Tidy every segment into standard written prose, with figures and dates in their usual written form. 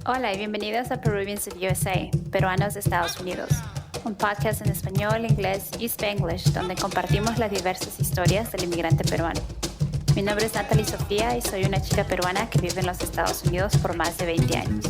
Hola y bienvenidos a Peruvians of USA, Peruanos de Estados Unidos, un podcast en español, inglés y spanglish donde compartimos las diversas historias del inmigrante peruano. Mi nombre es Nathalie Sofía y soy una chica peruana que vive en los Estados Unidos por más de 20 años.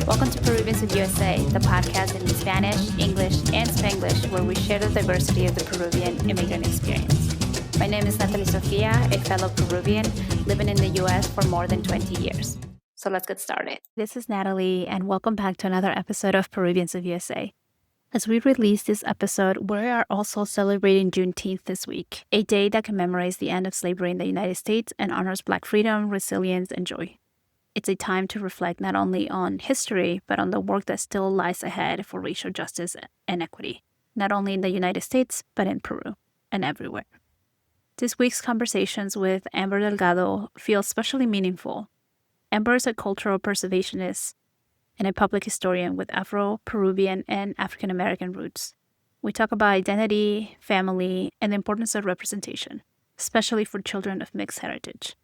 Welcome to Peruvians of USA, the podcast in Spanish, English, and Spanglish where we share the diversity of the Peruvian immigrant experience. My name is Nathalie Sofia, a fellow Peruvian living in the US for more than 20 years. So let's get started. This is Nathalie, and welcome back to another episode of Peruvians of USA. As we release this episode, we are also celebrating Juneteenth this week, a day that commemorates the end of slavery in the United States and honors Black freedom, resilience, and joy. It's a time to reflect not only on history, but on the work that still lies ahead for racial justice and equity, not only in the United States, but in Peru and everywhere. This week's conversations with Amber Delgado feel especially meaningful. Amber is a cultural preservationist and a public historian with Afro-Peruvian and African American roots. We talk about identity, family, and the importance of representation, especially for children of mixed heritage.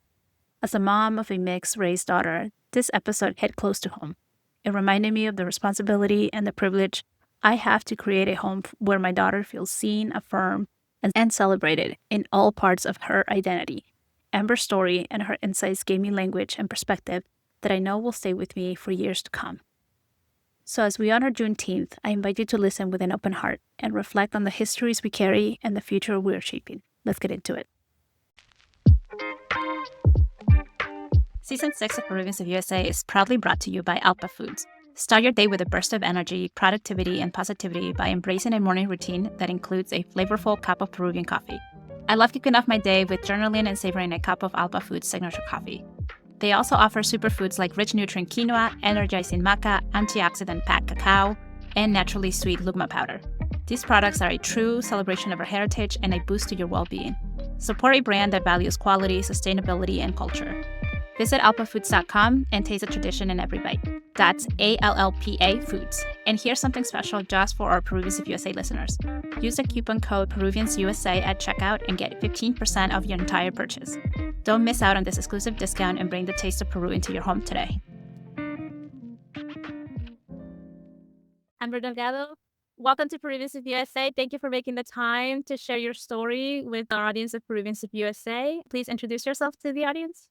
As a mom of a mixed-race daughter, this episode hit close to home. It reminded me of the responsibility and the privilege I have to create a home where my daughter feels seen, affirmed, and celebrated in all parts of her identity. Amber's story and her insights gave me language and perspective that I know will stay with me for years to come. So as we honor Juneteenth, I invite you to listen with an open heart and reflect on the histories we carry and the future we are shaping. Let's get into it. Season 6 of Peruvians of USA is proudly brought to you by Alpa Foods. Start your day with a burst of energy, productivity, and positivity by embracing a morning routine that includes a flavorful cup of Peruvian coffee. I love kicking off my day with journaling and savoring a cup of Alpa Foods' signature coffee. They also offer superfoods like rich nutrient quinoa, energizing maca, antioxidant-packed cacao, and naturally sweet lugma powder. These products are a true celebration of our heritage and a boost to your well-being. Support a brand that values quality, sustainability, and culture. Visit alpafoods.com and taste the tradition in every bite. That's ALLPA Foods. And here's something special just for our Peruvians of USA listeners. Use the coupon code PeruviansUSA at checkout and get 15% off your entire purchase. Don't miss out on this exclusive discount and bring the taste of Peru into your home today. Amber Delgado, welcome to Peruvians of USA. Thank you for making the time to share your story with our audience of Peruvians of USA. Please introduce yourself to the audience.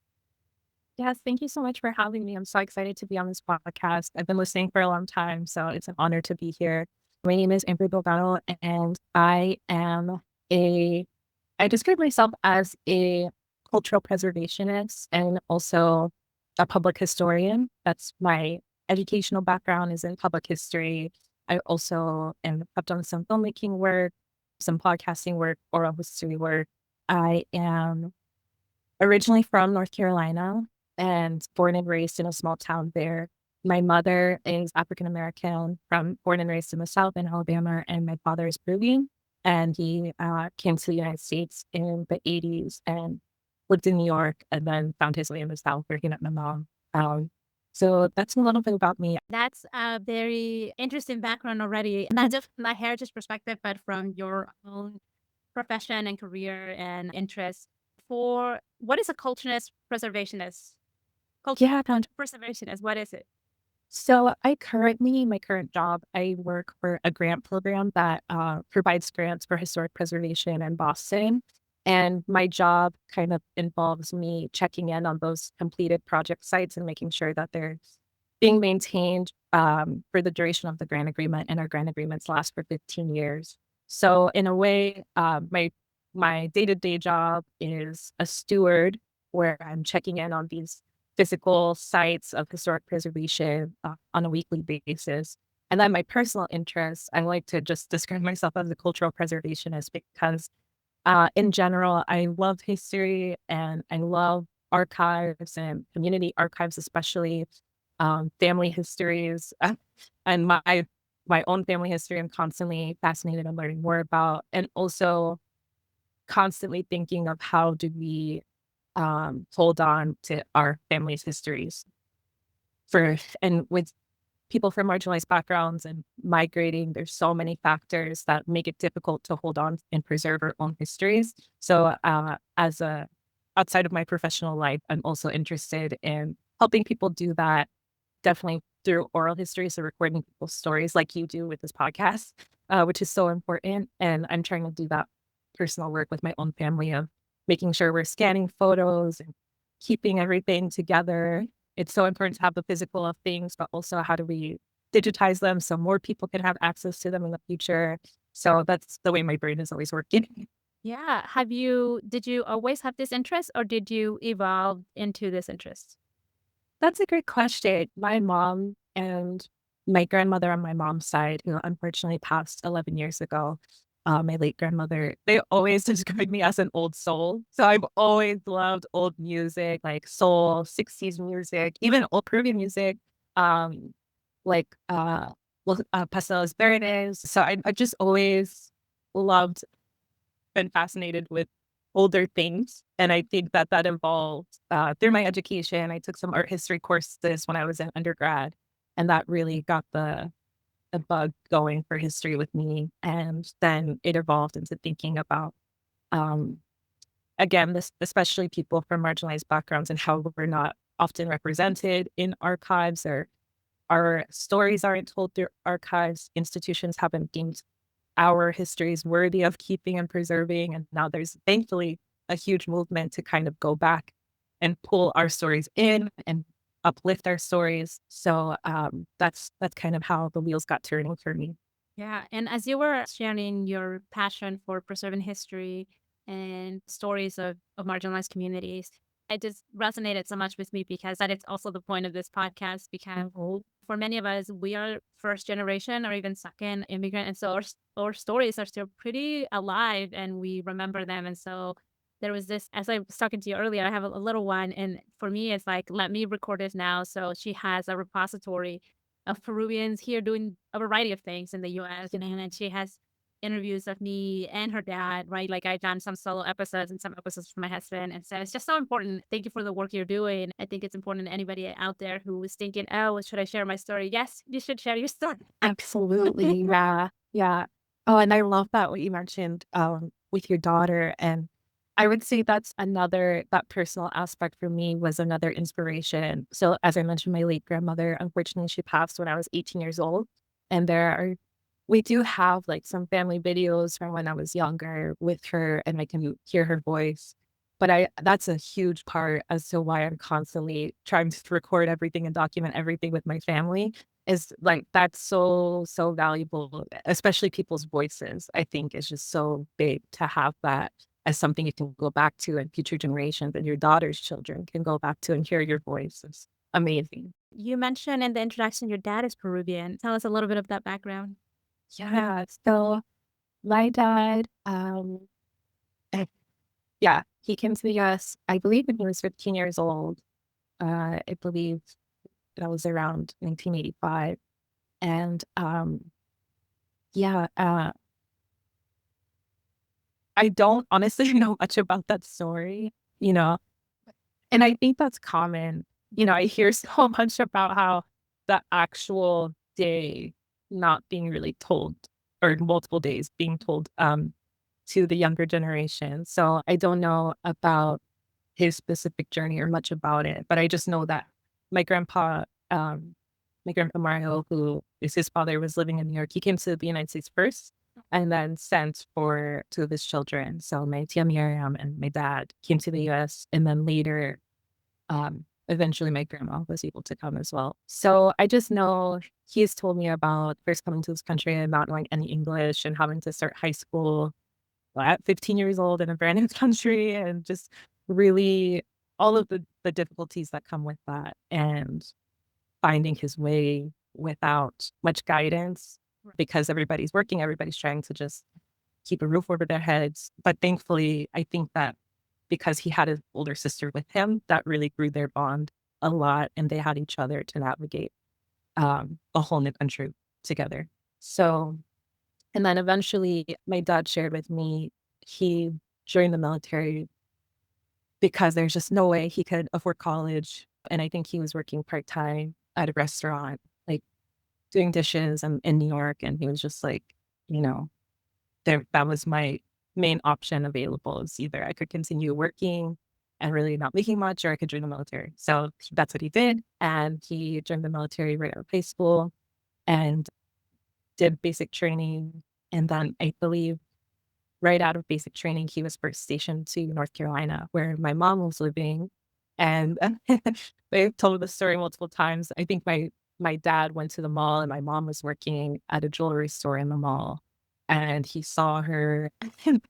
Yes, thank you so much for having me. I'm so excited to be on this podcast. I've been listening for a long time, so it's an honor to be here. My name is Amber Delgado, and I describe myself as a cultural preservationist and also a public historian. That's my educational background is in public history. I also have done some filmmaking work, some podcasting work, oral history work. I am originally from North Carolina and born and raised in a small town there. My mother is African American, born and raised in the South in Alabama, and my father is Peruvian. And he came to the United States in the 80s and lived in New York, and then found his way in the South where he met my mom. So that's a little bit about me. That's a very interesting background already, not just from a heritage perspective, but from your own profession and career and interests. For what is a culturalist preservationist? Yeah. Preservationist, what is it? So my current job, I work for a grant program that provides grants for historic preservation in Boston. And my job kind of involves me checking in on those completed project sites and making sure that they're being maintained for the duration of the grant agreement. And our grant agreements last for 15 years. So in a way, my day-to-day job is a steward where I'm checking in on these physical sites of historic preservation on a weekly basis. And then my personal interests, I like to just describe myself as a cultural preservationist because in general, I love history and I love archives and community archives, especially family histories. And my own family history, I'm constantly fascinated and learning more about, and also constantly thinking of how do we hold on to our family's histories and with people from marginalized backgrounds and migrating, there's so many factors that make it difficult to hold on and preserve our own histories. So outside of my professional life, I'm also interested in helping people do that definitely through oral history, so recording people's stories like you do with this podcast, which is so important. And I'm trying to do that personal work with my own family of making sure we're scanning photos and keeping everything together. It's so important to have the physical of things, but also how do we digitize them so more people can have access to them in the future. So that's the way my brain is always working. Yeah. Did you always have this interest or did you evolve into this interest? That's a great question. My mom and my grandmother on my mom's side, who unfortunately passed 11 years ago, my late grandmother, they always described me as an old soul. So I've always loved old music, like soul, 60s music, even old Peruvian music, um, like Pasteles Verdes. So I just always loved, been fascinated with older things. And I think that that involved through my education. I took some art history courses when I was in undergrad, and that really got the bug going for history with me. And then it evolved into thinking about, um, again, this, especially people from marginalized backgrounds and how we're not often represented in archives, or our stories aren't told through archives. Institutions haven't deemed our histories worthy of keeping and preserving. And now there's thankfully a huge movement to kind of go back and pull our stories in and uplift our stories. So that's kind of how the wheels got turning for me. Yeah. And as you were sharing your passion for preserving history and stories of marginalized communities, it just resonated so much with me because that is also the point of this podcast. Because for many of us, we are first generation or even second immigrant. And so our stories are still pretty alive and we remember them. And so there was this, as I was talking to you earlier, I have a little one. And for me, it's like, let me record this now. So she has a repository of Peruvians here doing a variety of things in the US. And she has interviews of me and her dad, right? Like I've done some solo episodes and some episodes with my husband. And so it's just so important. Thank you for the work you're doing. I think it's important to anybody out there who is thinking, oh, should I share my story? Yes, you should share your story. Absolutely. Yeah. Yeah. Oh, and I love that what you mentioned with your daughter. And I would say that's another, that personal aspect for me was another inspiration. So as I mentioned, my late grandmother, unfortunately, she passed when I was 18 years old. And we do have like some family videos from when I was younger with her, and I can hear her voice. But that's a huge part as to why I'm constantly trying to record everything and document everything with my family, is like that's so valuable, especially people's voices. I think is just so big to have that as something you can go back to, and future generations and your daughter's children can go back to and hear your voice. It's amazing. You mentioned in the introduction your dad is Peruvian. Tell us a little bit of that background. Yeah. So my dad, eh, yeah, he came to the US, I believe when he was 15 years old. I believe that was around 1985. And yeah, I don't honestly know much about that story, you know, and I think that's common. I hear so much about how the actual day not being really told, or multiple days being told to the younger generation. So I don't know about his specific journey or much about it, but I just know that my grandpa, my grandpa Mario, who is his father, was living in New York. He came to the United States first and then sent for two of his children. So my tia Miriam and my dad came to the US, and then later, eventually my grandma was able to come as well. So I just know he's told me about first coming to this country and not knowing any English and having to start high school at 15 years old in a brand new country, and just really all of the difficulties that come with that, and finding his way without much guidance because everybody's working, everybody's trying to just keep a roof over their heads. But thankfully, I think that because he had his older sister with him, that really grew their bond a lot, and they had each other to navigate a whole new country together. So, and then eventually my dad shared with me, he joined the military because there's just no way he could afford college. And I think he was working part-time at a restaurant, like doing dishes in New York. And he was just like, you know, that was my main option available, is either I could continue working and really not making much, or I could join the military. So that's what he did. And he joined the military right out of high school and did basic training. And then I believe right out of basic training, he was first stationed to North Carolina, where my mom was living. And they've told the story multiple times. I think my dad went to the mall and my mom was working at a jewelry store in the mall. And he saw her and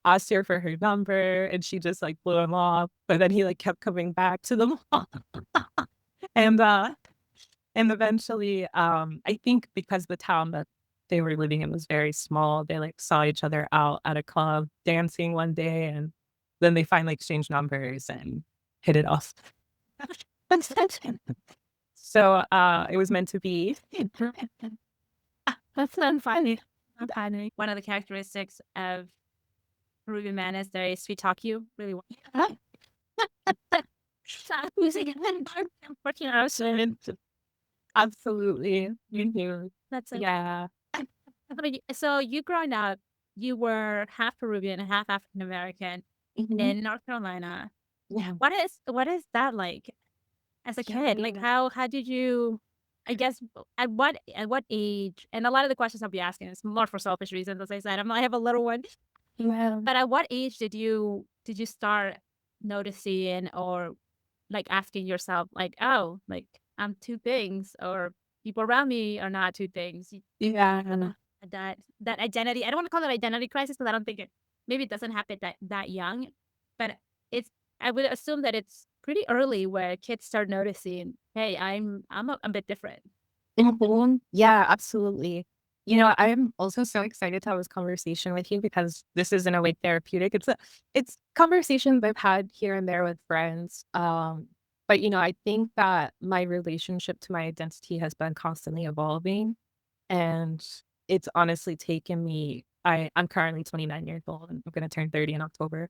asked her for her number, and she just like blew him off. But then he like kept coming back to the mall. and and eventually, I think because the town that they were living in was very small, they like saw each other out at a club dancing one day, and then they finally exchanged numbers and hit it off. So it was meant to be. That's funny. Funny. One of the characteristics of Peruvian man is they sweet talk you really well. Stop music and then 14 hours. Absolutely. That's it. Yeah. So you growing up, you were half Peruvian and half African American in North Carolina. Yeah. What is that like as a kid? Like how did you? I guess at what age? And a lot of the questions I'll be asking is more for selfish reasons, as I said. I have a little one. Yeah. But at what age did you start noticing or like asking yourself, like, oh, like I'm two things, or people around me are not two things? Yeah. That identity. I don't want to call it identity crisis because I don't think maybe it doesn't happen that young, but it's. I would assume that it's pretty early where kids start noticing, hey, I'm a bit different. Yeah, absolutely. I'm also so excited to have this conversation with you because this is in a way therapeutic. It's conversations I've had here and there with friends. But I think that my relationship to my identity has been constantly evolving, and it's honestly taken me. I'm currently 29 years old, and I'm going to turn 30 in October.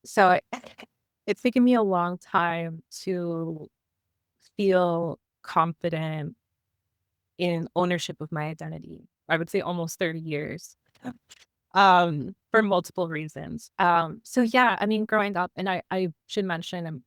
So it's taken me a long time to feel confident in ownership of my identity. I would say almost 30 years, for multiple reasons. So yeah, I mean, growing up, and I should mention,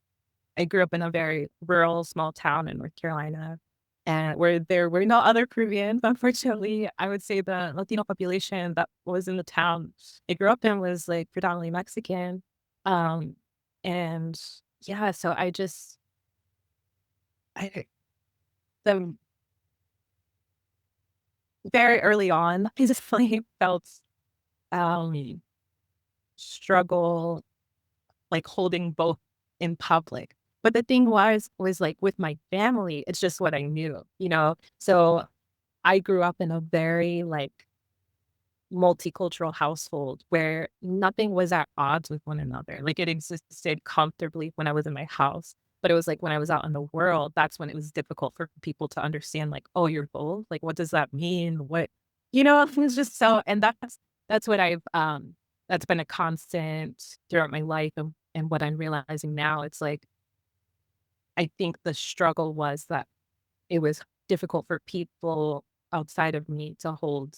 I grew up in a very rural, small town in North Carolina, and where there were no other Peruvians. Unfortunately, I would say the Latino population that was in the town I grew up in was like predominantly Mexican. Um, and yeah, so I, the very early on, I just really felt um struggle like holding both in public. But the thing was like with my family, it's just what I knew. So I grew up in a very like multicultural household where nothing was at odds with one another. Like it existed comfortably when I was in my house. But it was like when I was out in the world, that's when it was difficult for people to understand, like, oh, you're both? Like, what does that mean? It was just so, and that's what that's been a constant throughout my life. And what I'm realizing now, it's like, I think the struggle was that it was difficult for people outside of me to hold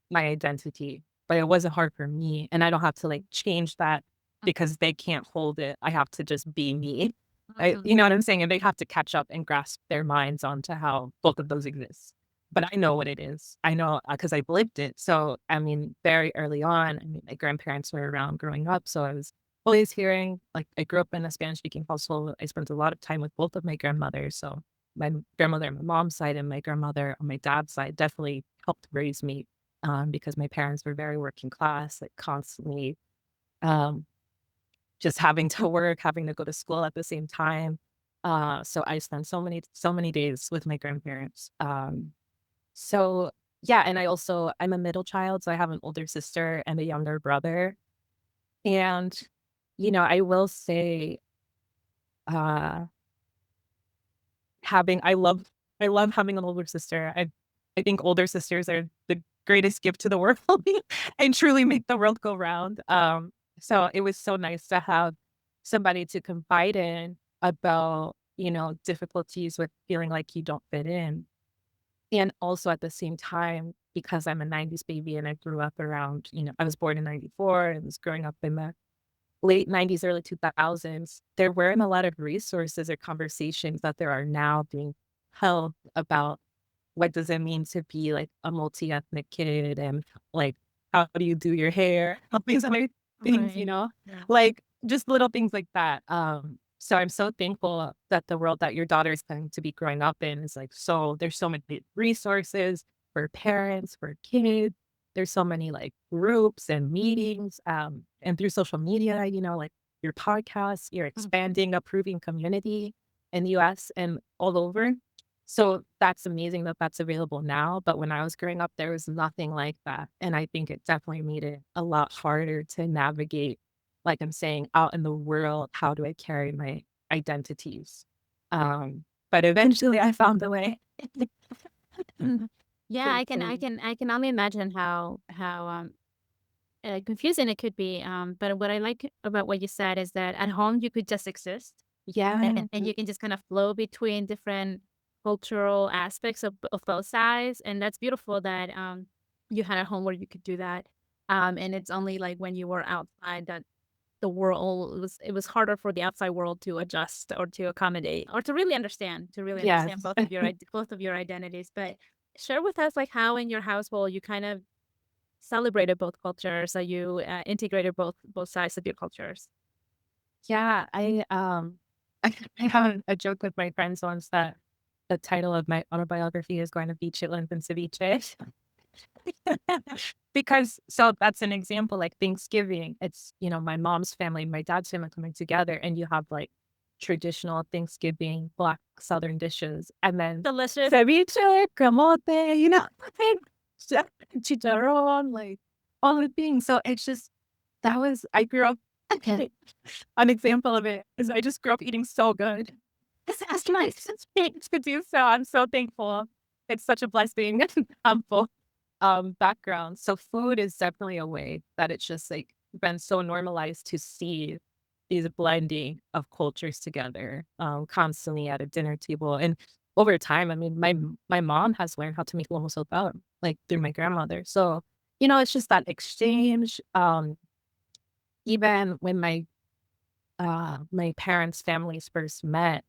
my identity, but it wasn't hard for me. And I don't have to like change that because they can't hold it. I have to just be me. You know what I'm saying? And they have to catch up and grasp their minds onto how both of those exist. But I know what it is. I know because I've lived it. So, I mean, very early on, I mean, my grandparents were around growing up. So I was always hearing, like, I grew up in a Spanish speaking household. I spent a lot of time with both of my grandmothers. So my grandmother on my mom's side and my grandmother on my dad's side definitely helped raise me, because my parents were very working class, like constantly um, just having to work, having to go to school at the same time. So I spent so many days with my grandparents. So yeah, and I'm a middle child, so I have an older sister and a younger brother. And I will say, uh, having I love having an older sister. I think older sisters are the greatest gift to the world and truly make the world go round. So it was so nice to have somebody to confide in about, difficulties with feeling like you don't fit in. And also at the same time, because I'm a 90s baby and I grew up around, I was born in 94 and was growing up in the late 90s, early 2000s, there weren't a lot of resources or conversations that there are now being held about what does it mean to be like a multi-ethnic kid, and like how do you do your hair, all these other things, Right. Yeah. like just little things like that. So I'm so thankful that the world that your daughter is going to be growing up in is like, so there's so many resources for parents, for kids. There's so many like groups and meetings, and through social media, like your podcast, you're expanding a Peruvian community in the US and all over. So that's amazing that that's available now. But when I was growing up, there was nothing like that. And I think it definitely made it a lot harder to navigate, like I'm saying, out in the world. How do I carry my identities? But eventually I found a way. Yeah, I can only imagine how confusing it could be. But what I like about what you said is that at home you could just exist, Yeah. and you can just kind of flow between different cultural aspects of both sides, and that's beautiful that you had a home where you could do that. And it's only like when you were outside that the world it was harder for the outside world to adjust or to accommodate or to really understand Yes. both of your identities. But share with us like how in your household you kind of celebrated both cultures, so you integrated both sides of your cultures. Yeah, I have a joke with my friends once that the title of my autobiography is going to be Chitlins and Ceviche. Because so that's an example, like Thanksgiving, it's, my mom's family, my dad's family coming together, and you have like traditional Thanksgiving Black Southern dishes, and then Delicious. ceviche, camote, chicharron, like all the things. So it's just, I grew up, an example of it is I just grew up eating so good. That's my things to do so. I'm so thankful. It's such a blessing. Humble background. So food is definitely a way that it's just like been so normalized to see these blending of cultures together, constantly at a dinner table. And over time, I mean, my mom has learned how to make lomo saltado, like through my grandmother. So, it's just that exchange. Even when my parents' families first met,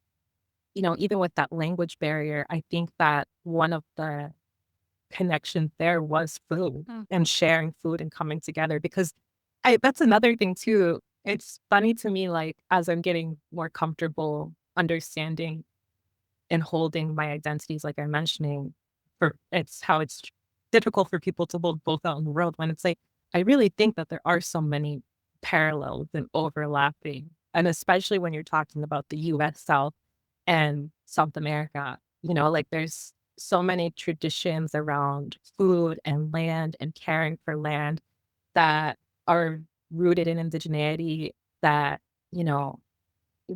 even with that language barrier, I think that one of the connections there was food and sharing food and coming together, because that's another thing too. It's funny to me, like as I'm getting more comfortable understanding and holding my identities, like I'm mentioning, it's how it's difficult for people to hold both out in the world, when it's like, I really think that there are so many parallels and overlapping. And especially when you're talking about the US South and South America, like there's so many traditions around food and land and caring for land that are rooted in indigeneity that,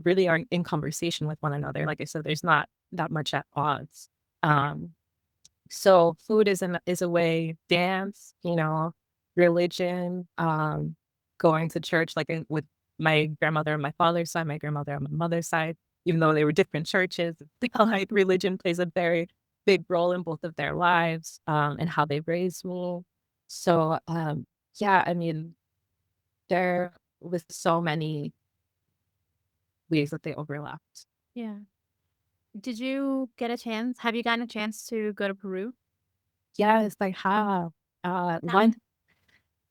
really are in conversation with one another. Like I said, there's not that much at odds. Um, so food is a way, dance, religion, going to church, like with my grandmother on my father's side, my grandmother on my mother's side, even though they were different churches, like religion plays a very big role in both of their lives, and how they raised me. So, yeah, I mean, there was so many ways that they overlapped. Yeah. Did you get a chance? Have you gotten a chance to go to Peru? Yes, I have. One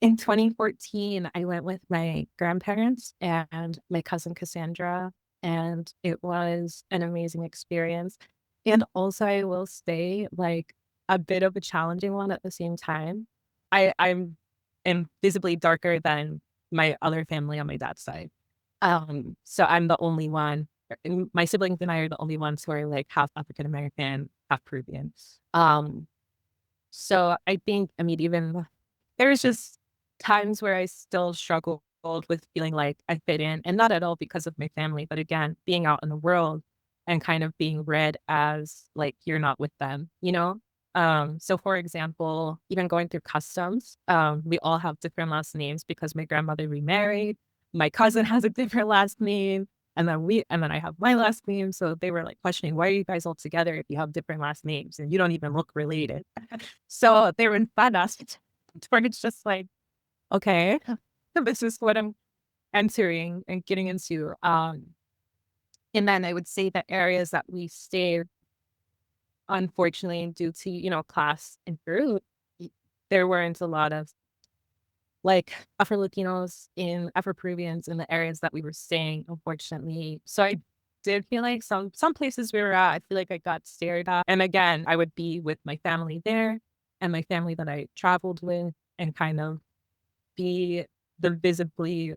in 2014, I went with my grandparents and my cousin Cassandra, and it was an amazing experience. And also, I will say, like, a bit of a challenging one at the same time. I'm am visibly darker than my other family on my dad's side. So I'm the only one. My siblings and I are the only ones who are like half African American, half Peruvian. Um, so I think, I mean, even there's just times where I still struggled with feeling like I fit in, and not at all because of my family, but again, being out in the world and kind of being read as like you're not with them, So for example, even going through customs, we all have different last names because my grandmother remarried, my cousin has a different last name, and then I have my last name. So they were like questioning, why are you guys all together if you have different last names and you don't even look related? So they were in fun us where it's just like, okay, this is what I'm entering and getting into. And then I would say the areas that we stayed, unfortunately, due to, class in Peru, there weren't a lot of like Afro-Latinos in Afro-Peruvians in the areas that we were staying, unfortunately. So I did feel like some places we were at, I feel like I got stared at. And again, I would be with my family there and my family that I traveled with and kind of be the visibly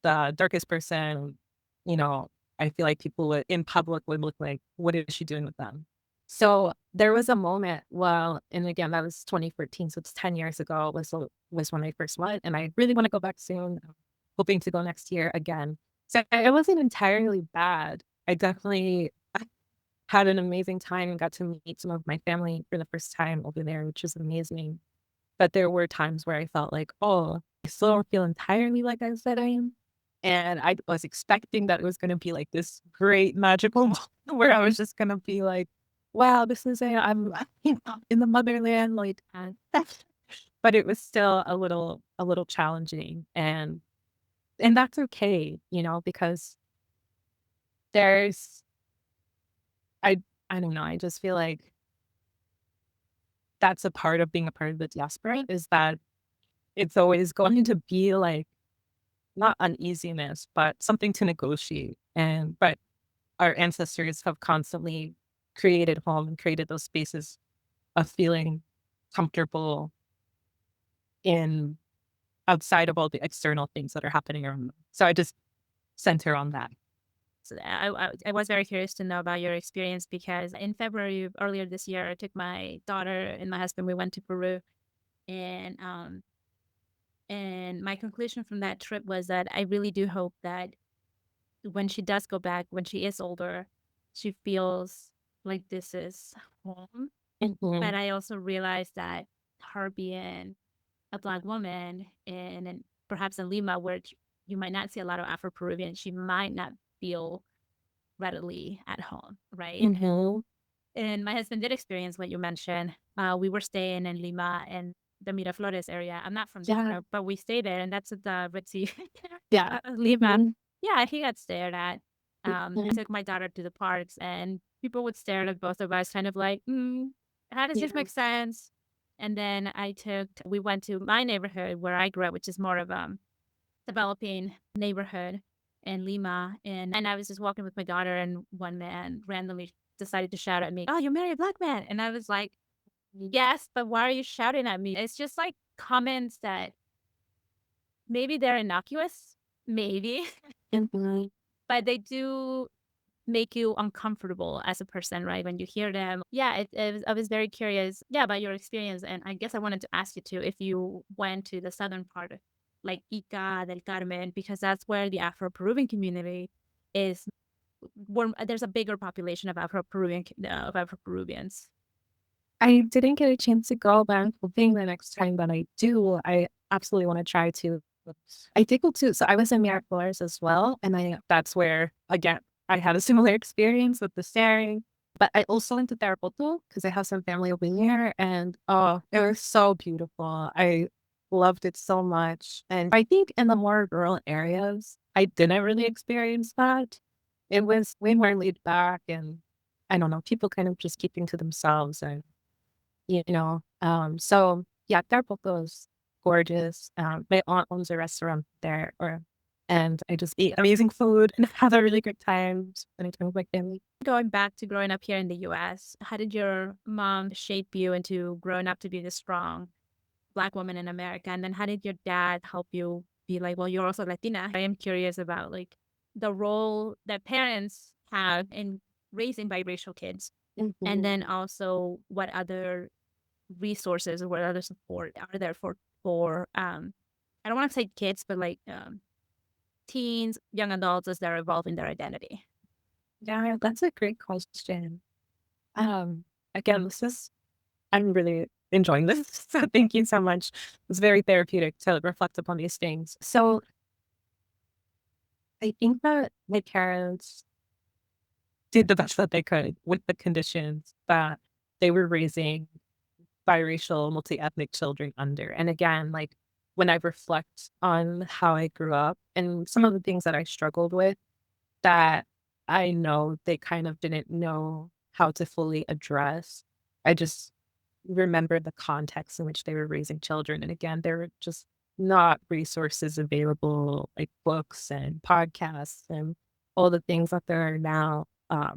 the darkest person, you know, I feel like people in public would look like, what is she doing with them? So there was a moment, well, and again, that was 2014, so it's 10 years ago was when I first went, and I really want to go back soon. I'm hoping to go next year again. So it wasn't entirely bad. I definitely had an amazing time and got to meet some of my family for the first time over there, which was amazing. But there were times where I felt like, oh, I still don't feel entirely like I said I am. And I was expecting that it was going to be like this great magical moment where I was just going to be like, wow, this is I'm in the motherland, like, but it was still a little challenging, and that's okay, because there's, I, I don't know, I just feel like that's a part of being a part of the diaspora is that it's always going to be like not uneasiness, but something to negotiate. But our ancestors have constantly created home and created those spaces of feeling comfortable in outside of all the external things that are happening around them. So I just center on that. So I was very curious to know about your experience because in February earlier this year, I took my daughter and my husband. We went to Peru, and my conclusion from that trip was that I really do hope that when she does go back, when she is older, she feels like this is home. But I also realized that her being a Black woman and perhaps in Lima, where you might not see a lot of Afro-Peruvian, she might not feel readily at home, right? And my husband did experience what you mentioned. We were staying in Lima and the Miraflores area. I'm not from there, but we stayed there, and that's at the ritzy Lima. Yeah, he got stared at. I took my daughter to the parks, and people would stare at both of us, kind of like, how does this make sense? And then we went to my neighborhood where I grew up, which is more of a developing neighborhood in Lima. And I was just walking with my daughter, and one man randomly decided to shout at me, "Oh, you married a Black man." And I was like, yes, but why are you shouting at me? It's just like comments that maybe they're innocuous, maybe, but they do make you uncomfortable as a person, right? When you hear them. Yeah, I was very curious, about your experience. And I guess I wanted to ask you too, if you went to the southern part, like Ica del Carmen, because that's where the Afro-Peruvian community is, where there's a bigger population of Afro-Peruvians. I didn't get a chance to go, but I'm hoping the next time that I do, I absolutely want to try to. I did go to, so I was in Miraflores as well, and that's where, again, I had a similar experience with the staring, but I also went to Tarapoto because I have some family over there, and oh, it was so beautiful. I loved it so much. And I think in the more rural areas, I didn't really experience that. It was way more laid back, and I don't know, people kind of just keeping to themselves, and so yeah, Tarapoto is gorgeous. My aunt owns a restaurant there, and I just eat amazing food and have a really good time spending time with my family. Going back to growing up here in the US, how did your mom shape you into growing up to be this strong Black woman in America? And then how did your dad help you be like, well, you're also Latina? I am curious about like the role that parents have in raising biracial kids. And then also what other resources or what other support are there for I don't want to say kids, but like teens, young adults as they're evolving their identity. Yeah, that's a great question. Again, I'm really enjoying this. So thank you so much. It's very therapeutic to reflect upon these things. So I think that my parents did the best that they could with the conditions that they were raising biracial, multi-ethnic children under. And again, like when I reflect on how I grew up and some of the things that I struggled with, that I know they kind of didn't know how to fully address. I just remember the context in which they were raising children. And again, there were just not resources available, like books and podcasts and all the things that there are now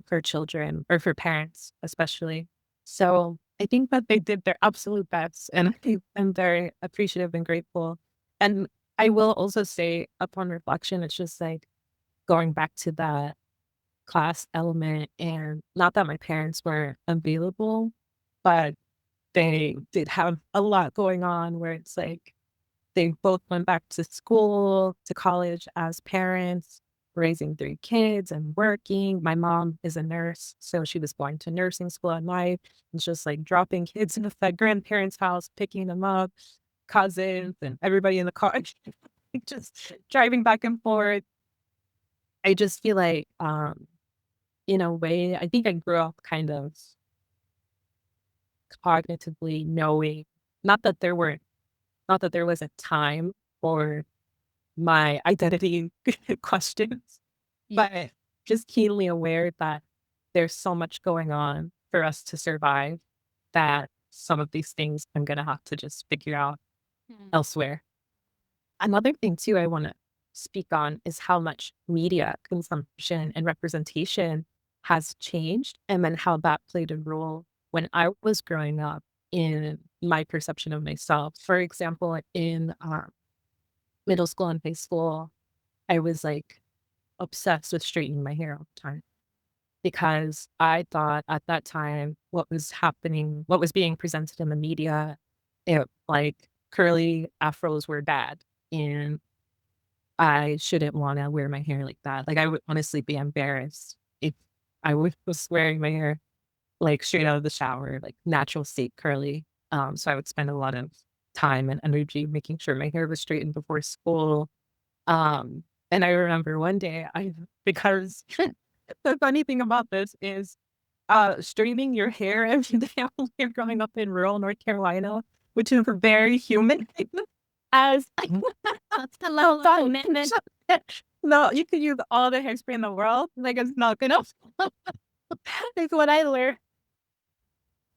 for children or for parents, especially. So I think that they did their absolute best. And I'm very appreciative and grateful. And I will also say, upon reflection, it's just like going back to that class element, and not that my parents were available, but they did have a lot going on where it's like they both went back to school, to college as parents, raising 3 kids and working. My mom is a nurse, so she was going to nursing school at night and just like dropping kids in the grandparents' house, picking them up, cousins and everybody in the car, just driving back and forth. I just feel like, in a way, I think I grew up kind of cognitively knowing, not that there were not that there wasn't time for my identity questions, Yeah. but just keenly aware that there's so much going on for us to survive, that some of these things I'm gonna have to just figure out Mm. elsewhere. Another thing too I wanna speak on is how much media consumption and representation has changed, and then how that played a role when I was growing up in my perception of myself. For example, in middle school and high school, I was like obsessed with straightening my hair all the time because I thought at that time what was happening, what was being presented in the media, like curly afros were bad. And I shouldn't wanna wear my hair like that. Like, I would honestly be embarrassed if was wearing my hair, like, straight out of the shower, like, natural state curly. So I would spend a lot of time and energy making sure my hair was straightened before school. Um, and I remember one day because the funny thing about this is, straightening your hair every day when you're growing up in rural North Carolina, which is very humid, as That's the level of Done. commitment. No, you could use all the hairspray in the world, like, it's not gonna it's what I learned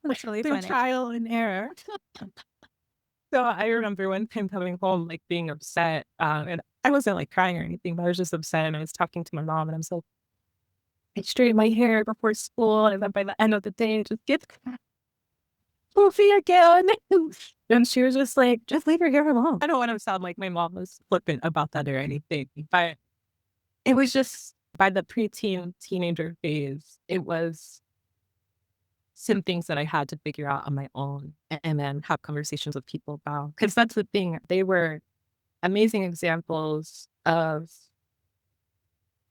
That's really through funny. trial and error. So I remember one time coming home, like, being upset, and I wasn't, like, crying or anything, but I was just upset, and I was talking to my mom, and I'm so I straightened my hair before school, and then by the end of the day, it just gets poofy again. And she was just like, "Just leave your hair alone." I don't wanna sound like my mom was flippant about that or anything, but it was just by the preteen, teenager phase, it was some things that I had to figure out on my own, and then have conversations with people about. Because that's the thing, they were amazing examples of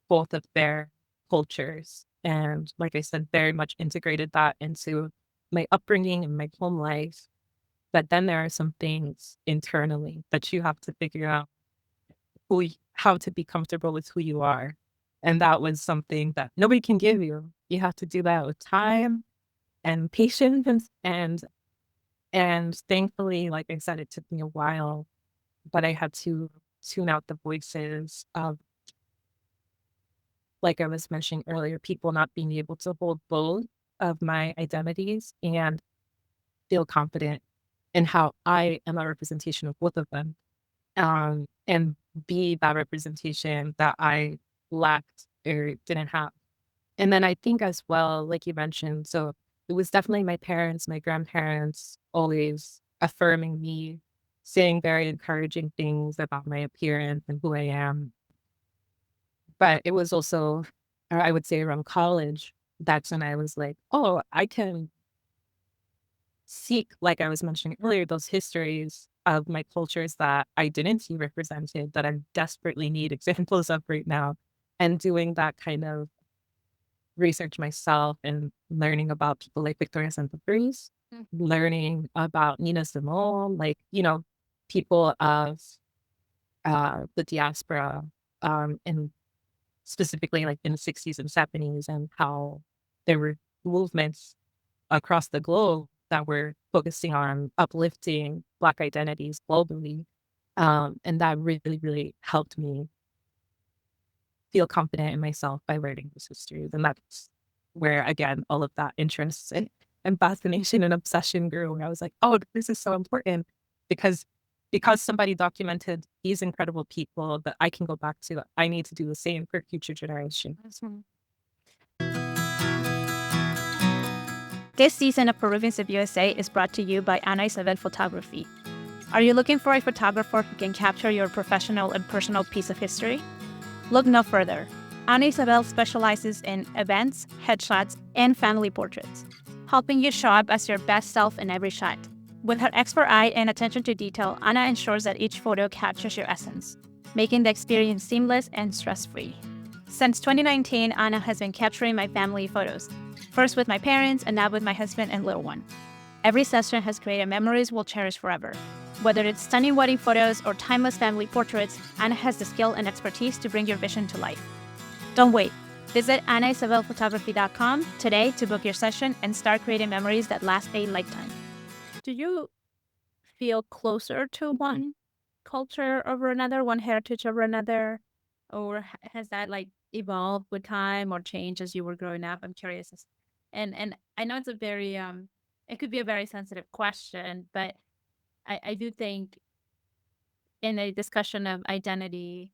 both of their cultures, and like I said, very much integrated that into my upbringing and my home life. But then there are some things internally that you have to figure out how to be comfortable with who you are. And that was something that nobody can give you. You have to do that with time and patience, and thankfully, like I said, it took me a while, but I had to tune out the voices of, like I was mentioning earlier, people not being able to hold both of my identities and feel confident in how I am a representation of both of them, and be that representation that I lacked or didn't have. And then I think as well, like you mentioned, so it was definitely my parents, my grandparents always affirming me, saying very encouraging things about my appearance and who I am. But it was also, or I would say around college, that's when I was like, oh, I can seek, like I was mentioning earlier, those histories of my cultures that I didn't see represented, that I desperately need examples of right now. And doing that kind of research myself and learning about people like Victoria Santa Cruz, Mm. learning about Nina Simone, like, people of the diaspora, and specifically like in the 60s and 70s, and how there were movements across the globe that were focusing on uplifting Black identities globally. And that really, really helped me feel confident in myself by learning those histories. And that's where, again, all of that interest and fascination and obsession grew. Where I was like, oh, this is so important because somebody documented these incredible people that I can go back to. I need to do the same for future generations. This season of Peruvians of USA is brought to you by Ana Isabel Photography. Are you looking for a photographer who can capture your professional and personal piece of history? Look no further. Ana Isabel specializes in events, headshots, and family portraits, helping you show up as your best self in every shot. With her expert eye and attention to detail, Ana ensures that each photo captures your essence, making the experience seamless and stress-free. Since 2019, Ana has been capturing my family photos, first with my parents and now with my husband and little one. Every session has created memories we'll cherish forever. Whether it's stunning wedding photos or timeless family portraits, Ana has the skill and expertise to bring your vision to life. Don't wait. Visit anaisabelphotography.com today to book your session and start creating memories that last a lifetime. Do you feel closer to one culture over another, one heritage over another? Or has that evolved with time or changed as you were growing up? I'm curious. And I know it's a very it could be a very sensitive question, but I do think in a discussion of identity,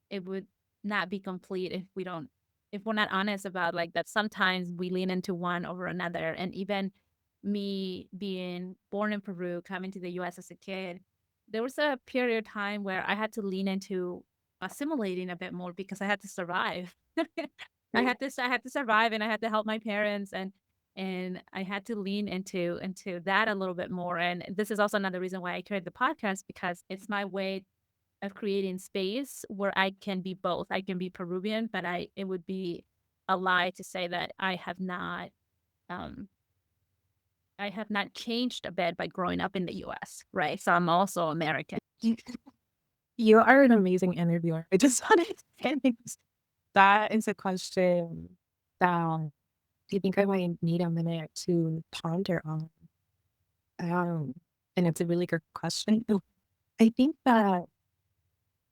it would not be complete if we're not honest about that sometimes we lean into one over another. And even me being born in Peru, coming to the US as a kid, there was a period of time where I had to lean into assimilating a bit more because I had to survive. I had to survive, and I had to help my parents, and I had to lean into that a little bit more. And this is also another reason why I created the podcast, because it's my way of creating space where I can be both. I can be Peruvian, but it would be a lie to say that I have not changed a bit by growing up in the US, right? So I'm also American. You are an amazing interviewer. I just wanted to say this. That is a question that I think I might need a minute to ponder on. And it's a really good question. I think that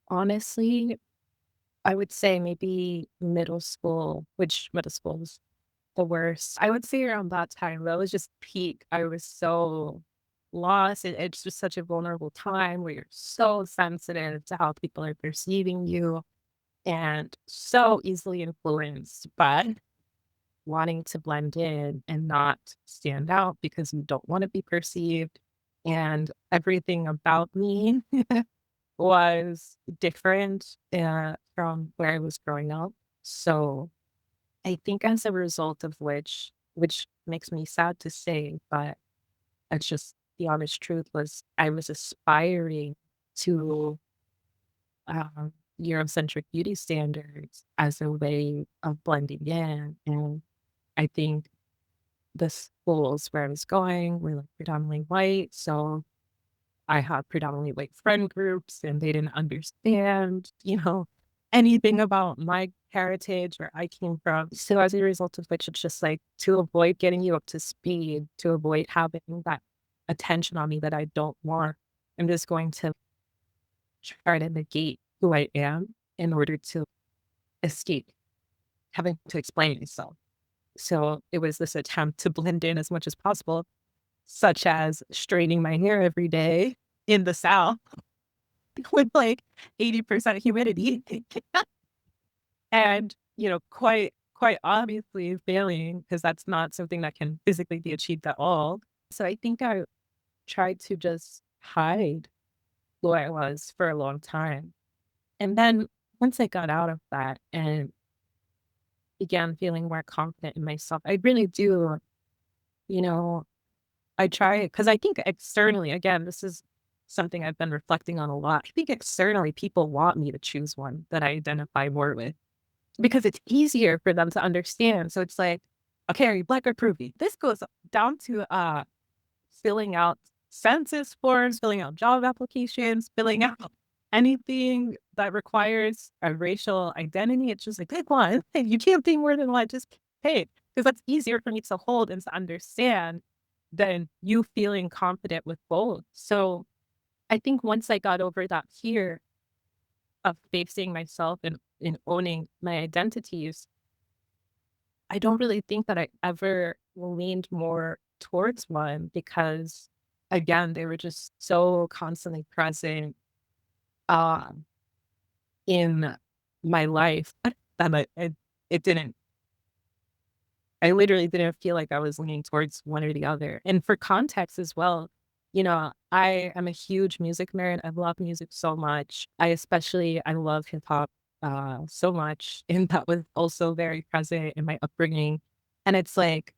honestly, I would say maybe middle school, which middle school is the worst. I would say around that time, that was just peak. I was so lost. And it's just such a vulnerable time where you're so sensitive to how people are perceiving you and so easily influenced by wanting to blend in and not stand out because you don't want to be perceived. And everything about me was different from where I was growing up. So I think as a result of which makes me sad to say, but it's just the honest truth, was I was aspiring to Eurocentric beauty standards as a way of blending in. And I think the schools where I was going were predominantly white. So I had predominantly white friend groups, and they didn't understand, anything about my heritage, where I came from. So as a result of which, it's just to avoid getting you up to speed, to avoid having that attention on me that I don't want, I'm just going to try to negate who I am in order to escape having to explain myself. So it was this attempt to blend in as much as possible, such as straightening my hair every day in the South with 80% humidity. And, quite obviously failing, because that's not something that can physically be achieved at all. So I think I tried to just hide who I was for a long time. And then once I got out of that and began feeling more confident in myself, I really do, I try it because I think externally, again, this is something I've been reflecting on a lot. I think externally people want me to choose one that I identify more with because it's easier for them to understand. So it's okay, are you Black or Peruvian? This goes down to filling out census forms, filling out job applications, filling out anything that requires a racial identity. It's just pick one. You can't be more than one. Just pick, because that's easier for me to hold and to understand than you feeling confident with both. So I think once I got over that fear of facing myself and owning my identities, I don't really think that I ever leaned more towards one because, again, they were just so constantly present um, in my life that it didn't, I literally didn't feel like I was leaning towards one or the other. And for context as well, I am a huge music nerd. I love music so much. I love hip hop so much. And that was also very present in my upbringing. And it's like,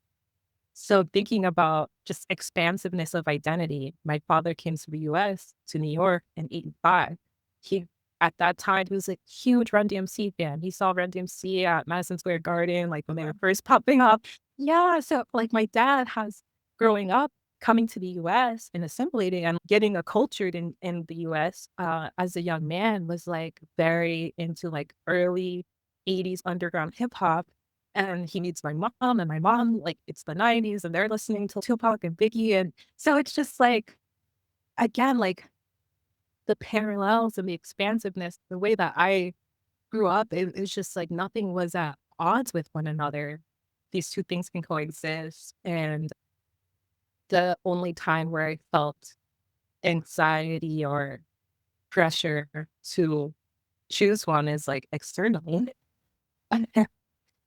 so thinking about just expansiveness of identity, my father came to the US, to New York in 85. He, at that time, he was a huge Run DMC fan. He saw Run DMC at Madison Square Garden, like when they were first popping up. Yeah. So like my dad has growing up, coming to the US and assimilating and getting acculturated in the US as a young man was like very into like early 80s underground hip hop. And he meets my mom, and my mom, like, it's the 90s, and they're listening to Tupac and Biggie, and so it's just like, again, like, the parallels and the expansiveness, the way that I grew up, it's just like nothing was at odds with one another. These two things can coexist, and the only time where I felt anxiety or pressure to choose one is, like, externally.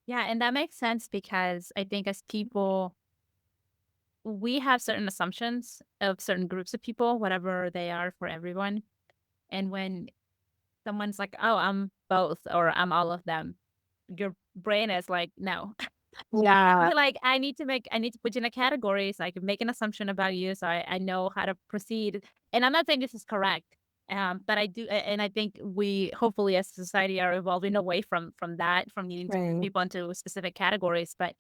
Yeah, and that makes sense because I think as people, we have certain assumptions of certain groups of people, whatever they are for everyone. And when someone's like, "Oh, I'm both," or "I'm all of them," your brain is like, "No." Yeah. You're like, I need to put you in a category so I can make an assumption about you so I know how to proceed. And I'm not saying this is correct. But I do, and I think we hopefully as a society are evolving away from that, from needing to put Right. people into specific categories. But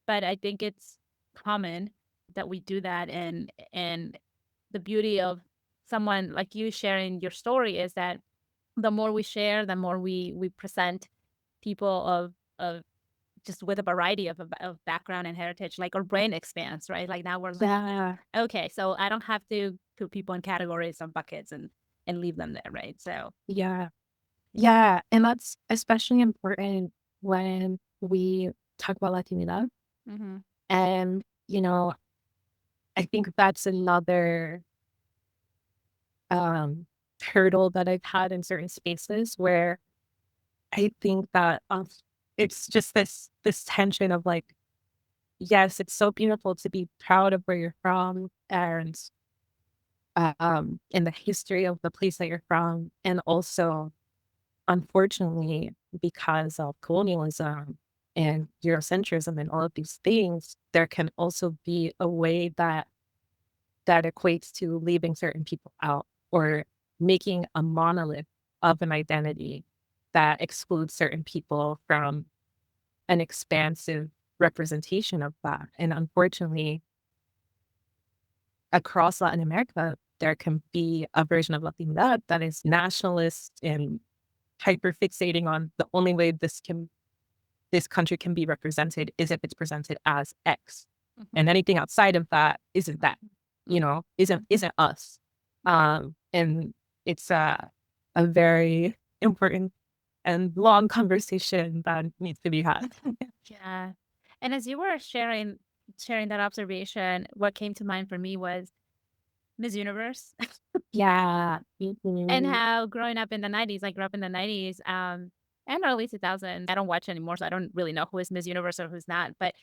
I think it's common that we do that, and the beauty of someone like you sharing your story is that the more we share, the more we present people of just with a variety of background and heritage, like our brain expands, right? Like now we're like, Yeah. okay, so I don't have to put people in categories or buckets and leave them there, right? So Yeah. Yeah, and that's especially important when we talk about Latinidad. hmm And, I think that's another hurdle that I've had in certain spaces where I think that it's just this tension of like, yes, it's so beautiful to be proud of where you're from and in the history of the place that you're from, and also unfortunately, because of colonialism and Eurocentrism and all of these things, there can also be a way that equates to leaving certain people out or making a monolith of an identity that excludes certain people from an expansive representation of that. And unfortunately, across Latin America, there can be a version of Latinidad that is nationalist and hyper fixating on the only way this country can be represented is if it's presented as X. And anything outside of that isn't that, isn't us. And it's a very important and long conversation that needs to be had. yeah. And as you were sharing that observation, what came to mind for me was Miss Universe. Yeah. And Mhm. how growing up in the 90s, I grew up in the 90s, and early 2000s. I don't watch anymore, so I don't really know who is Miss Universe or who's not. But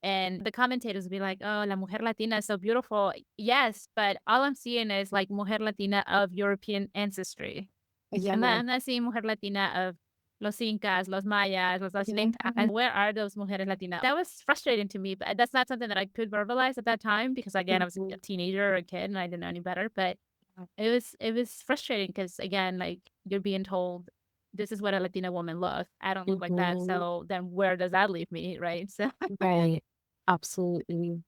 and the commentators would be like, "Oh, la mujer latina is so beautiful." Yes, but all I'm seeing is like mujer latina of European ancestry. Yeah. I'm not seeing mujer latina of los Incas, los Mayas, los Aztecas. And where are those mujeres latinas? That was frustrating to me, but that's not something that I could verbalize at that time because again, I was a teenager or a kid and I didn't know any better. But it was frustrating because again, like you're being told this is what a Latina woman looks. I don't look like that. Mhm. So then where does that leave me? Right. So Right. Absolutely.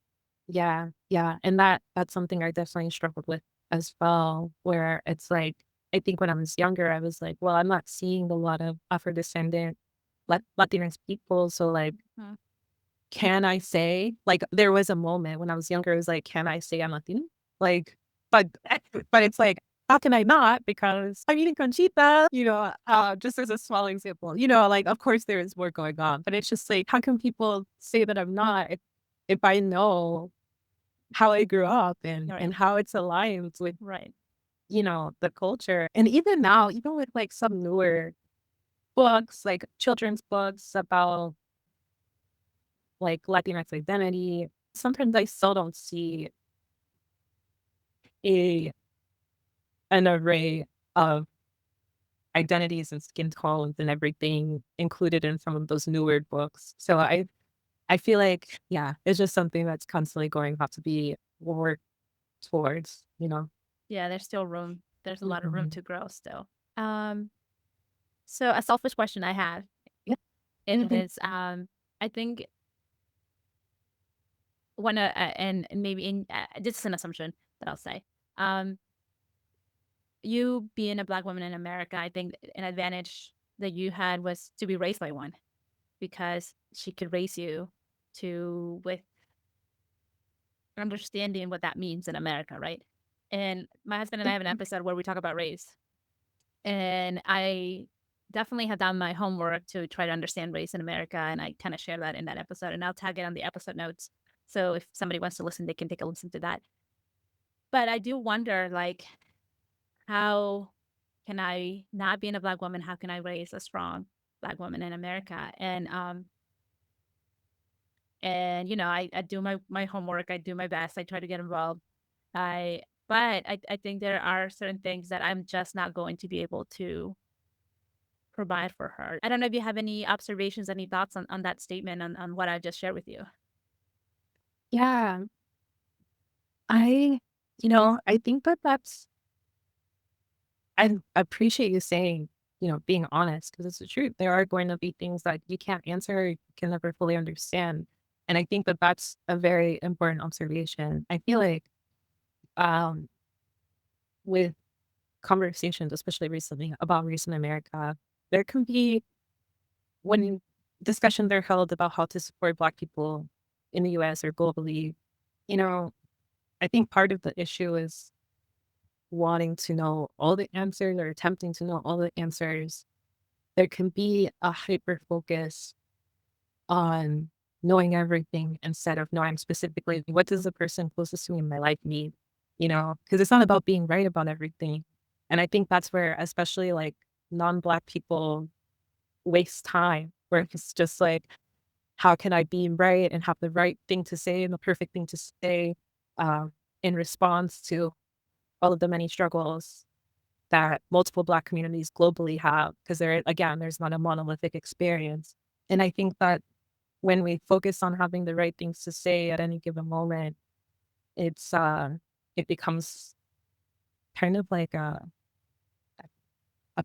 Yeah, yeah, and that's something I definitely struggled with as well, where it's like, I think when I was younger, I was like, well, I'm not seeing a lot of Afro-descendant Latinx people, so like, Mhm. can I say, like, there was a moment when I was younger, it was like, can I say I'm Latina? Like, but but it's like, how can I not? Because I'm eating conchita, just as a small example, like, of course there is more going on, but it's just like, how can people say that I'm not if I know how I grew up and, Right. and how it's aligned with, Right. the culture. And even now, even with like some newer books, like children's books about like Latinx identity, sometimes I still don't see a an array of identities and skin tones and everything included in some of those newer books. So I feel like, yeah, it's just something that's constantly going to have to be worked towards. Yeah, there's still room. There's a lot of room Mhm. to grow still. So a selfish question I have Yeah. is, I think and maybe this is an assumption that I'll say. Um, you being a Black woman in America, I think an advantage that you had was to be raised by one, because she could raise you with understanding what that means in America, right? And my husband and I have an episode where we talk about race. And I definitely have done my homework to try to understand race in America. And I kind of share that in that episode. And I'll tag it on the episode notes. So if somebody wants to listen, they can take a listen to that. But I do wonder, like, how can I, not being a Black woman, how can I raise a strong Black woman in America? And I do my homework, I do my best, I try to get involved. But I think there are certain things that I'm just not going to be able to provide for her. I don't know if you have any observations, any thoughts on that statement, on what I just shared with you. Yeah. I, I think I appreciate you saying, being honest, because it's the truth. There are going to be things that you can't answer, you can never fully understand. And I think that that's a very important observation. I feel like, um, with conversations, especially recently about race in America, there can be, when discussions are held about how to support Black people in the US or globally, you know, I think part of the issue is wanting to know all the answers or attempting to know all the answers. There can be a hyper focus on knowing everything instead of knowing specifically what does the person closest to me in my life need, because it's not about being right about everything. And I think that's where, especially like non-Black people waste time, where it's just like, how can I be right and have the right thing to say and the perfect thing to say, in response to all of the many struggles that multiple Black communities globally have, because there's not a monolithic experience. And I think that when we focus on having the right things to say at any given moment, it becomes kind of like a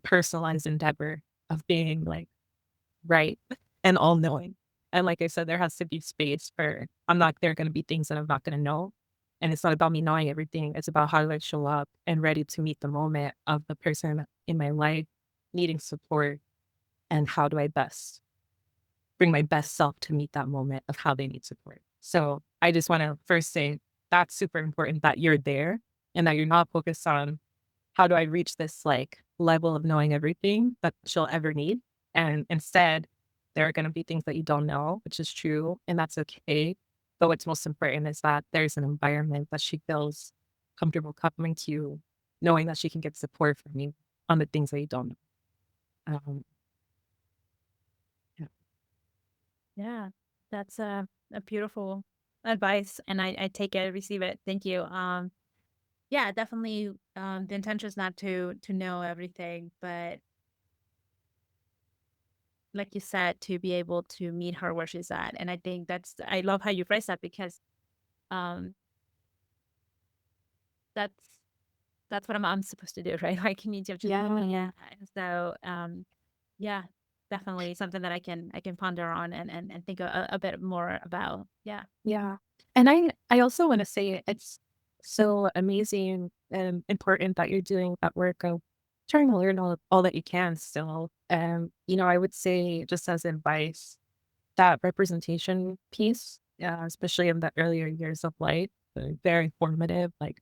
personalized endeavor of being like right and all knowing. And like I said, there has to be space for, there are going to be things that I'm not going to know. And it's not about me knowing everything. It's about how do I show up and ready to meet the moment of the person in my life needing support, and how do I best bring my best self to meet that moment of how they need support. So I just want to first say that's super important, that you're there and that you're not focused on how do I reach this like level of knowing everything that she'll ever need. And instead, there are going to be things that you don't know, which is true, and that's okay. But what's most important is that there's an environment that she feels comfortable coming to you, knowing that she can get support from you on the things that you don't know. Yeah. Yeah, that's a beautiful advice, and I take it, receive it. Thank you. Yeah, definitely. The intention is not to know everything, but like you said, to be able to meet her where she's at. And I think I love how you phrase that, because um, that's that's what I'm supposed to do, right? Like, you need to just, Yeah. so yeah, definitely something that I can ponder on and think a bit more about. Yeah. Yeah. And I also want to say it's so amazing and important that you're doing that work of trying to learn all that you can still. I would say, just as advice, that representation piece, especially in the earlier years of life, very formative. Like,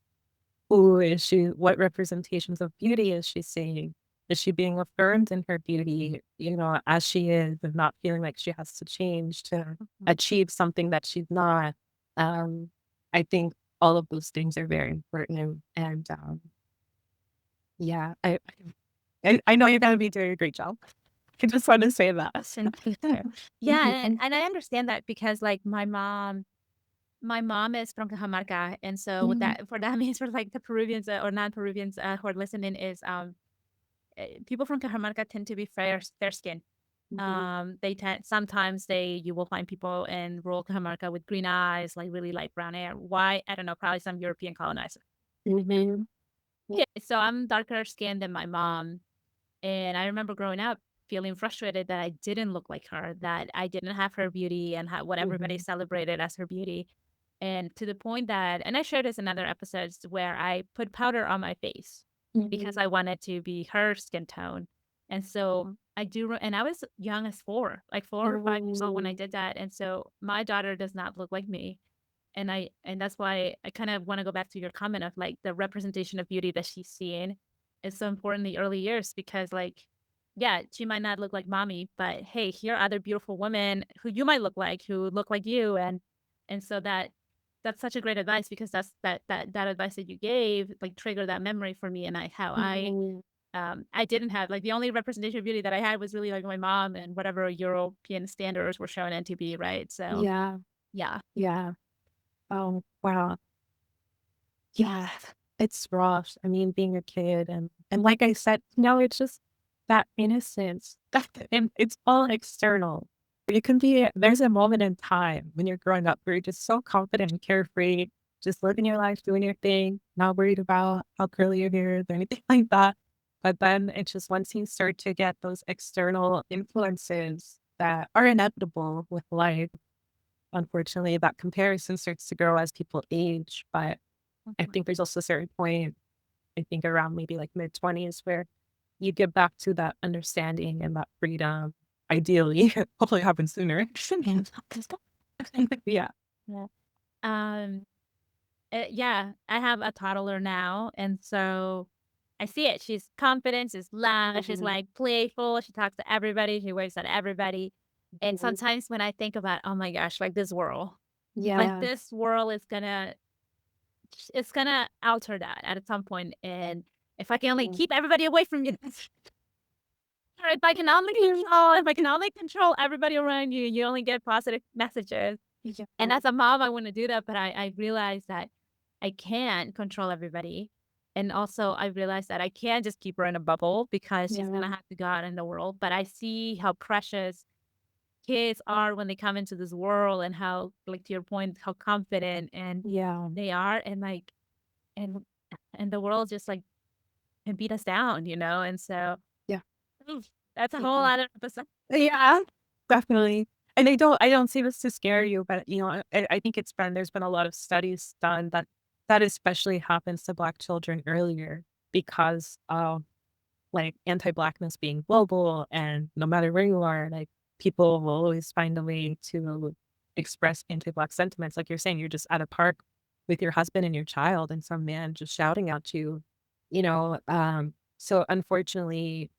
who is she? What representations of beauty is she seeing? Is she being affirmed in her beauty, as she is, and not feeling like she has to change to achieve something that she's not? I think all of those things are very important. And yeah, I know you're going to be doing a great job. I just want to say that. Yeah, and I understand that because like my mom is from Cajamarca, and so what that means for like the Peruvians or non-Peruvians who are listening is people from Cajamarca tend to be fair skinned. They tend sometimes you will find people in rural Cajamarca with green eyes, like really light brown hair. Why? I don't know. Probably some European colonizer. Yeah, so I'm darker skinned than my mom, and I remember growing up feeling frustrated that I didn't look like her, that I didn't have her beauty and what everybody celebrated as her beauty. And to the point that, and I shared this in other episodes where I put powder on my face because I wanted to be her skin tone. And so I do, and I was young as 4 or 5 years old when I did that. And so my daughter does not look like me. And that's why I kind of want to go back to your comment of like the representation of beauty that she's seeing is so important in the early years because like, yeah, she might not look like mommy, but hey, here are other beautiful women who you might look like, who look like you. And so that's such a great advice because that's that advice that you gave like triggered that memory for me and I didn't have like the only representation of beauty that I had was really like my mom and whatever European standards were shown it to be, right? So Yeah. yeah. Oh, wow. Yeah, it's rough. I mean, being a kid and like I said, it's just that innocence. And it's all external. There's a moment in time when you're growing up where you're just so confident and carefree, just living your life, doing your thing, not worried about how curly your hair is or anything like that. But then it's just once you start to get those external influences that are inevitable with life, unfortunately, that comparison starts to grow as people age. But I think there's also a certain point, I think around maybe like mid-20s, where you get back to that understanding and that freedom. Ideally, hopefully it happens sooner. Yeah. Yeah. Um, yeah, I have a toddler now, and so I see it. She's confident, she's loud, she's like playful, she talks to everybody, she waves at everybody. And sometimes when I think about, oh my gosh, like this world, like this world is it's gonna alter that at some point. And if I can only keep everybody away from you, or if I can only control everybody around you, you only get positive messages. And as a mom, I want to do that, but I realize that I can't control everybody. And also, I realize that I can't just keep her in a bubble because she's going to have to go out in the world. But I see how precious kids are when they come into this world and how, like, to your point, how confident and they are. And like, and, and the world just like can beat us down, And so, Yeah. oof, that's a whole other episode. Yeah, definitely. And I don't see this to scare you, but I think there's been a lot of studies done that especially happens to Black children earlier because of like anti-Blackness being global, and no matter where you are, like people will always find a way to express anti-Black sentiments. Like you're saying, you're just at a park with your husband and your child, and some man just shouting at you, you know. So unfortunately,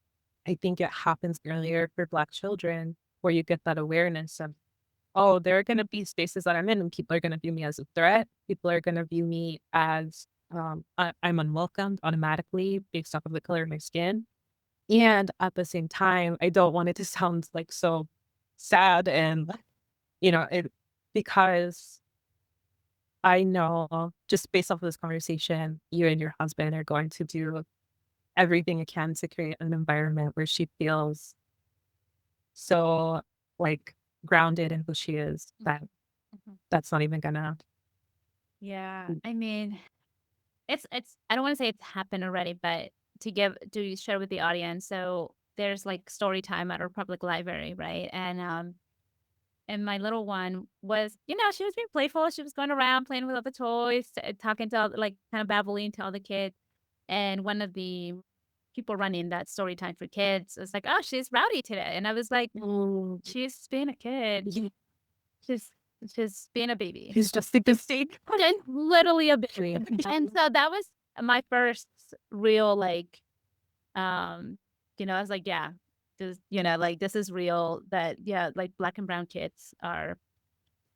I think it happens earlier for Black children where you get that awareness of, oh, there are going to be spaces that I'm in and people are going to view me as a threat. People are going to view me as I'm unwelcomed automatically based off of the color of my skin. And at the same time, I don't want it to sound like so sad and, because I know just based off of this conversation, you and your husband are going to do everything you can to create an environment where she feels so like grounded in who she is that that's not even gonna. Yeah. I mean, it's I don't want to say it's happened already, but to share with the audience. So there's like story time at our public library, right? And my little one was, she was being playful. She was going around playing with all the toys, talking to like kind of babbling to all the kids. And one of the people running that story time for kids was like, "Oh, she's rowdy today," and I was like, "She's being a kid. She's being a baby. He's just the state. Literally a baby." And so that was my first real like I was like, yeah, this, like this is real that yeah, like black and brown kids are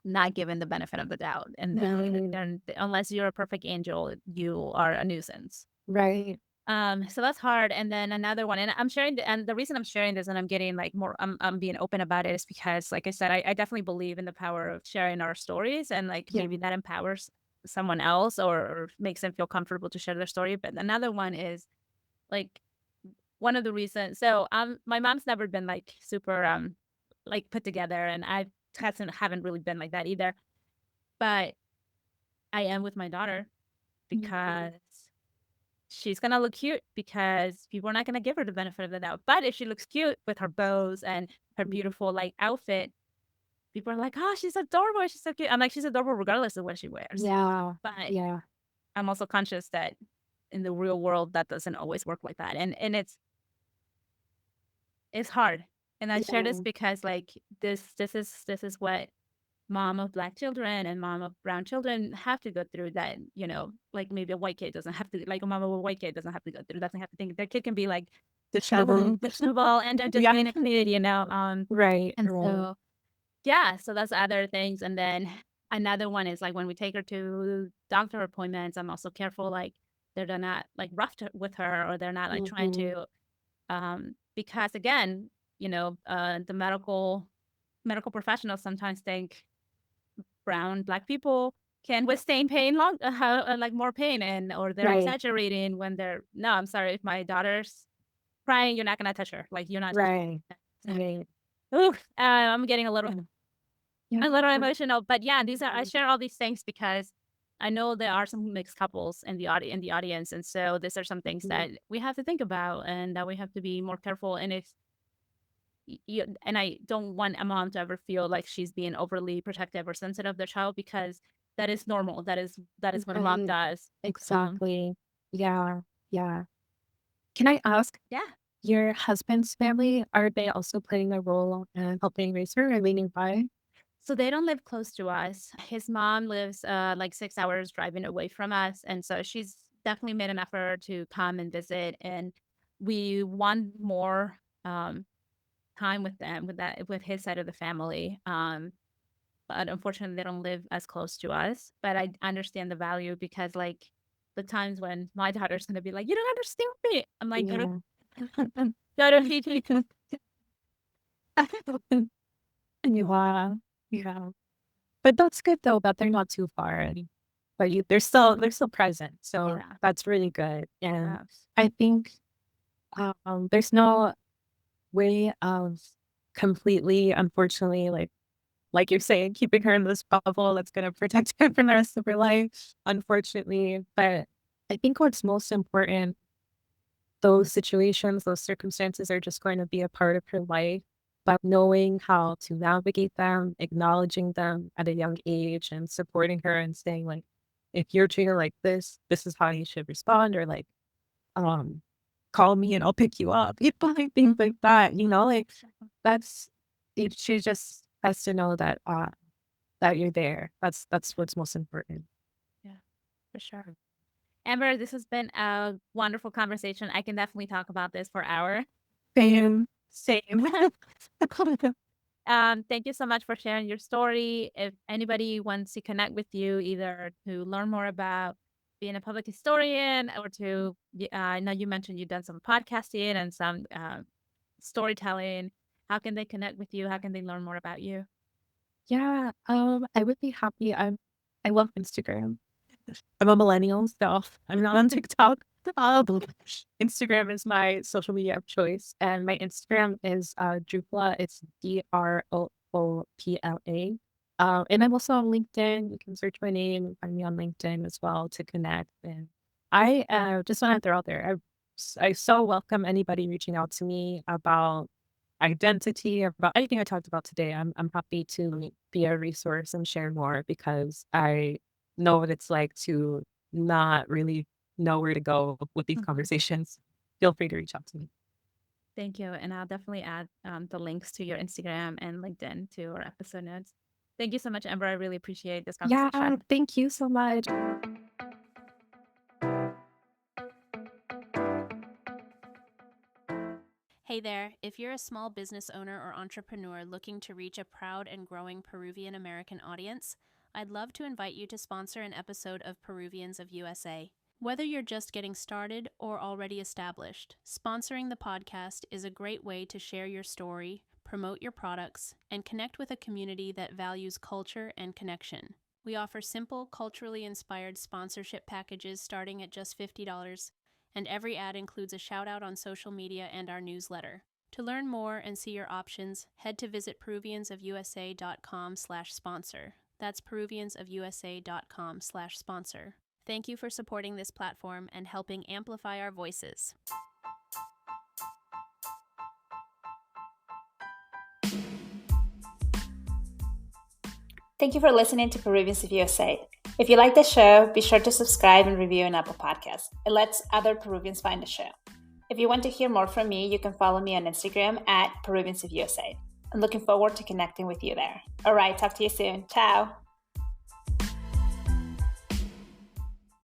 not given the benefit of the doubt. And Right. then unless you're a perfect angel, you are a nuisance. Right. So that's hard. And then another one, and I'm sharing, and the reason I'm sharing this and I'm getting like more, I'm being open about it is because, like I said, I definitely believe in the power of sharing our stories, and like Yeah. maybe that empowers someone else or makes them feel comfortable to share their story. But another one is like one of the reasons. So my mom's never been like super like put together, and I haven't really been like that either. But I am with my daughter because she's gonna look cute because people are not gonna give her the benefit of the doubt. But if she looks cute with her bows and her beautiful like outfit, people are like, "Oh, she's adorable. She's so cute." I'm like, "She's adorable regardless of what she wears." Yeah. But Yeah. I'm also conscious that in the real world, that doesn't always work like that, and it's hard. And I share this Yeah. because like this is what mom of black children and mom of brown children have to go through, that like maybe a white kid doesn't have to, like a mom of a white kid doesn't have to go through, doesn't have to think their kid can be like Disheveled. questionable and they're just being a kid, Right. and Right. so yeah, so that's other things. And then another one is like when we take her to doctor appointments, I'm also careful like they're not like with her, or they're not like trying Mhm. to because again, the medical professionals sometimes think brown black people can withstand pain like more pain, and or they're Right. exaggerating when they're no, I'm sorry, if my daughter's crying, you're not gonna touch her, like you're not Right. Right. Ooh, I'm getting a little Yeah. emotional. But yeah, these are, I share all these things because I know there are some mixed couples in the audience, and so these are some things that we have to think about and that we have to be more careful. And if and I don't want a mom to ever feel like she's being overly protective or sensitive of their child, because that is normal. That is what a mom Right. does. Exactly. Yeah. Yeah. Can I ask, Yeah. your husband's family, are they also playing a role in helping raise her or leading by? So they don't live close to us. His mom lives like 6 hours driving away from us, and so she's definitely made an effort to come and visit. And we want more time with them, with his side of the family. But unfortunately, they don't live as close to us. But I understand the value, because like the times when my daughter's gonna be like, "You don't understand me," I'm like, "Go to Yeah. go to PG." Yeah. Yeah. But that's good though that they're not too far. But they're still present. So Yeah. that's really good. And Yeah. I think there's no way of completely, unfortunately, like you're saying, keeping her in this bubble that's gonna protect her for the rest of her life, unfortunately. But I think what's most important, those situations, those circumstances are just going to be a part of her life. But knowing how to navigate them, acknowledging them at a young age and supporting her and saying like, if you're treated like this is how you should respond, or like, um, call me and I'll pick you up. Like things like that, like that's she just has to know that you're there. That's what's most important. Yeah, for sure. Amber, this has been a wonderful conversation. I can definitely talk about this for hours. Same. Same. Thank you so much for sharing your story. If anybody wants to connect with you, either to learn more about being a public historian, or to, I know you mentioned you've done some podcasting and some storytelling. How can they connect with you? How can they learn more about you? Yeah, I would be happy. I love Instagram. I'm a millennial, so I'm not on TikTok. Instagram is my social media of choice, and my Instagram is Drupla. It's DROOPLA. And I'm also on LinkedIn. You can search my name, find me on LinkedIn as well to connect. And I just want to throw out there, I so welcome anybody reaching out to me about identity or about anything I talked about today. I'm happy to be a resource and share more, because I know what it's like to not really know where to go with these conversations. Feel free to reach out to me. Thank you. And I'll definitely add the links to your Instagram and LinkedIn to our episode notes. Thank you so much, Amber. I really appreciate this Yeah, conversation. thank you so much. Hey there, if you're a small business owner or entrepreneur looking to reach a proud and growing Peruvian American audience, I'd love to invite you to sponsor an episode of Peruvians of USA. Whether you're just getting started or already established, sponsoring the podcast is a great way to share your story, promote your products, and connect with a community that values culture and connection. We offer simple, culturally inspired sponsorship packages starting at just $50, and every ad includes a shout-out on social media and our newsletter. To learn more and see your options, head to visit peruviansofusa.com/sponsor. That's peruviansofusa.com/sponsor. Thank you for supporting this platform and helping amplify our voices. Thank you for listening to Peruvians of USA. If you like the show, be sure to subscribe and review on Apple Podcasts. It lets other Peruvians find the show. If you want to hear more from me, you can follow me on Instagram at Peruvians of USA. I'm looking forward to connecting with you there. All right, talk to you soon. Ciao.